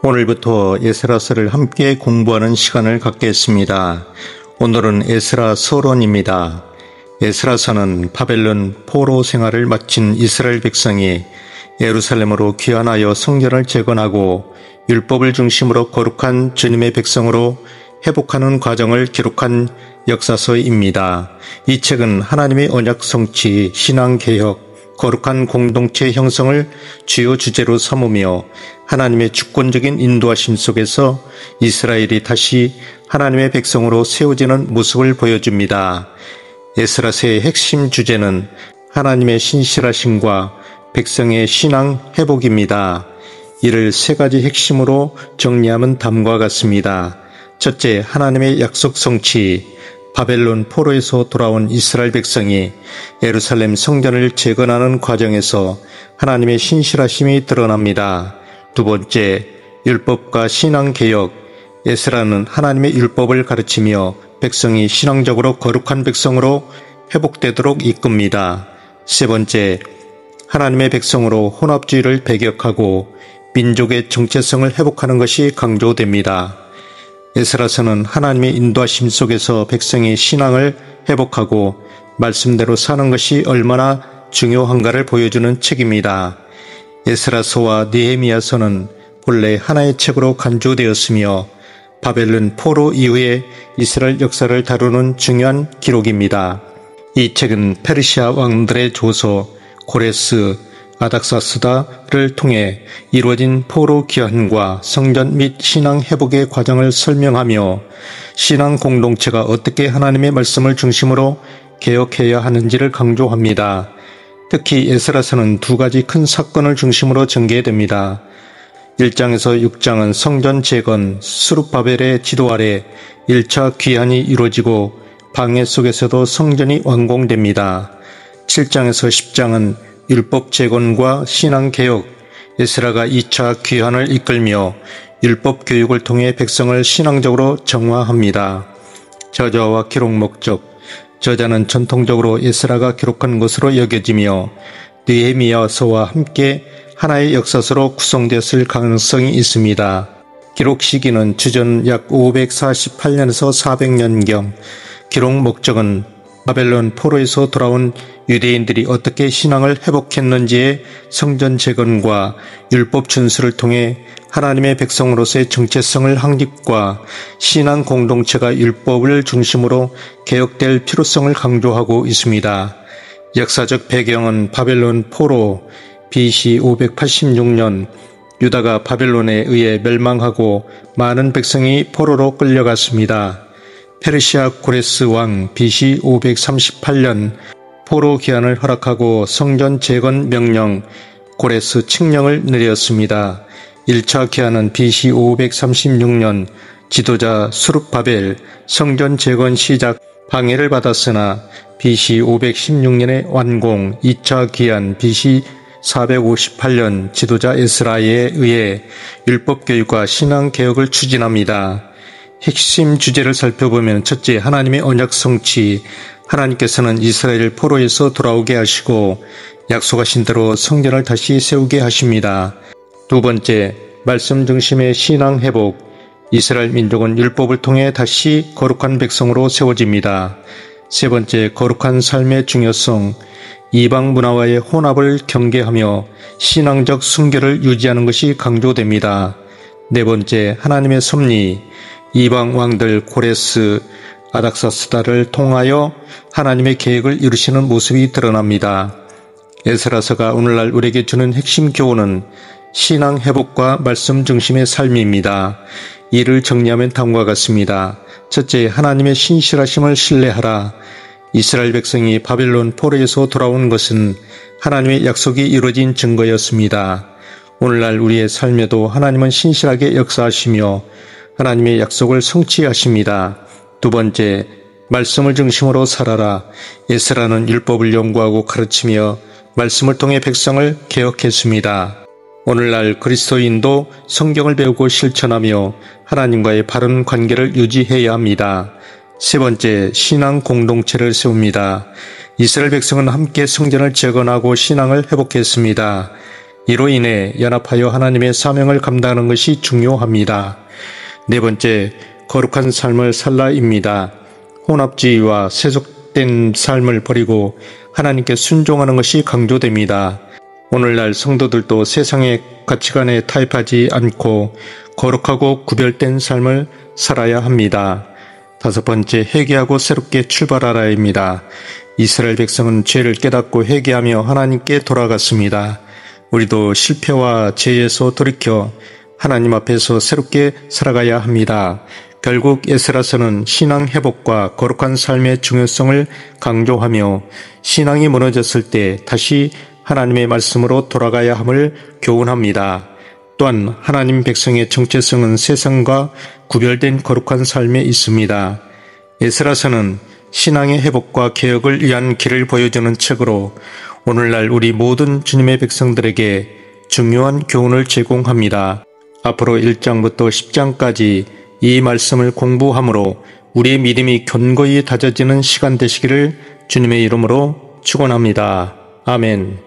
오늘부터 에스라서를 함께 공부하는 시간을 갖겠습니다. 오늘은 에스라 서론입니다. 에스라서는 바벨론 포로 생활을 마친 이스라엘 백성이 예루살렘으로 귀환하여 성전을 재건하고 율법을 중심으로 거룩한 주님의 백성으로 회복하는 과정을 기록한 역사서입니다. 이 책은 하나님의 언약 성취, 신앙개혁, 거룩한 공동체 형성을 주요 주제로 삼으며 하나님의 주권적인 인도하심 속에서 이스라엘이 다시 하나님의 백성으로 세워지는 모습을 보여줍니다. 에스라서의 핵심 주제는 하나님의 신실하심과 백성의 신앙 회복입니다. 이를 세 가지 핵심으로 정리하면 다음과 같습니다. 첫째, 하나님의 약속 성취. 바벨론 포로에서 돌아온 이스라엘 백성이 예루살렘 성전을 재건하는 과정에서 하나님의 신실하심이 드러납니다. 두 번째, 율법과 신앙개혁. 에스라는 하나님의 율법을 가르치며 백성이 신앙적으로 거룩한 백성으로 회복되도록 이끕니다. 세 번째, 하나님의 백성으로 혼합주의를 배격하고 민족의 정체성을 회복하는 것이 강조됩니다. 에스라서는 하나님의 인도하심 속에서 백성이 신앙을 회복하고 말씀대로 사는 것이 얼마나 중요한가를 보여주는 책입니다. 에스라서와 느헤미야서는 본래 하나의 책으로 간주되었으며 바벨론 포로 이후의 이스라엘 역사를 다루는 중요한 기록입니다. 이 책은 페르시아 왕들의 조서 고레스, 아닥사스다를 통해 이루어진 포로 귀환과 성전 및 신앙 회복의 과정을 설명하며 신앙 공동체가 어떻게 하나님의 말씀을 중심으로 개혁해야 하는지를 강조합니다. 특히 에스라서는 두 가지 큰 사건을 중심으로 전개됩니다. 1장에서 6장은 성전 재건, 스룹바벨의 지도 아래 1차 귀환이 이루어지고 방해 속에서도 성전이 완공됩니다. 7장에서 10장은 율법 재건과 신앙개혁, 에스라가 2차 귀환을 이끌며 율법 교육을 통해 백성을 신앙적으로 정화합니다. 저자와 기록 목적. 저자는 전통적으로 에스라가 기록한 것으로 여겨지며 느헤미야서와 함께 하나의 역사서로 구성되었을 가능성이 있습니다. 기록 시기는 주전 약 548년에서 400년경. 기록 목적은 바벨론 포로에서 돌아온 유대인들이 어떻게 신앙을 회복했는지의 성전 재건과 율법 준수를 통해 하나님의 백성으로서의 정체성을 확립과 신앙 공동체가 율법을 중심으로 개혁될 필요성을 강조하고 있습니다. 역사적 배경은 바벨론 포로 BC 586년 유다가 바벨론에 의해 멸망하고 많은 백성이 포로로 끌려갔습니다. 페르시아 고레스 왕 BC 538년 포로 귀환을 허락하고 성전 재건 명령 고레스 칙령을 내렸습니다. 1차 귀환은 BC 536년 지도자 수룹바벨 성전 재건 시작 방해를 받았으나 BC 516년에 완공. 2차 귀환 BC 458년 지도자 에스라에 의해 율법 교육과 신앙 개혁을 추진합니다. 핵심 주제를 살펴보면 첫째, 하나님의 언약 성취. 하나님께서는 이스라엘을 포로에서 돌아오게 하시고 약속하신 대로 성전을 다시 세우게 하십니다. 두 번째, 말씀 중심의 신앙 회복. 이스라엘 민족은 율법을 통해 다시 거룩한 백성으로 세워집니다. 세 번째, 거룩한 삶의 중요성. 이방 문화와의 혼합을 경계하며 신앙적 순결을 유지하는 것이 강조됩니다. 네 번째, 하나님의 섭리. 이방 왕들 고레스, 아닥사스다를 통하여 하나님의 계획을 이루시는 모습이 드러납니다. 에스라서가 오늘날 우리에게 주는 핵심 교훈은 신앙 회복과 말씀 중심의 삶입니다. 이를 정리하면 다음과 같습니다. 첫째, 하나님의 신실하심을 신뢰하라. 이스라엘 백성이 바벨론 포로에서 돌아온 것은 하나님의 약속이 이루어진 증거였습니다. 오늘날 우리의 삶에도 하나님은 신실하게 역사하시며 하나님의 약속을 성취하십니다. 두 번째, 말씀을 중심으로 살아라. 에스라는 율법을 연구하고 가르치며 말씀을 통해 백성을 개혁했습니다. 오늘날 그리스도인도 성경을 배우고 실천하며 하나님과의 바른 관계를 유지해야 합니다. 세 번째, 신앙 공동체를 세웁니다. 이스라엘 백성은 함께 성전을 재건하고 신앙을 회복했습니다. 이로 인해 연합하여 하나님의 사명을 감당하는 것이 중요합니다. 네 번째, 거룩한 삶을 살라입니다. 혼합주의와 세속된 삶을 버리고 하나님께 순종하는 것이 강조됩니다. 오늘날 성도들도 세상의 가치관에 타협하지 않고 거룩하고 구별된 삶을 살아야 합니다. 다섯 번째, 회개하고 새롭게 출발하라입니다. 이스라엘 백성은 죄를 깨닫고 회개하며 하나님께 돌아갔습니다. 우리도 실패와 죄에서 돌이켜 하나님 앞에서 새롭게 살아가야 합니다. 결국 에스라서는 신앙 회복과 거룩한 삶의 중요성을 강조하며 신앙이 무너졌을 때 다시 하나님의 말씀으로 돌아가야 함을 교훈합니다. 또한 하나님 백성의 정체성은 세상과 구별된 거룩한 삶에 있습니다. 에스라서는 신앙의 회복과 개혁을 위한 길을 보여주는 책으로 오늘날 우리 모든 주님의 백성들에게 중요한 교훈을 제공합니다. 앞으로 1장부터 10장까지 이 말씀을 공부함으로 우리의 믿음이 견고히 다져지는 시간 되시기를 주님의 이름으로 축원합니다. 아멘.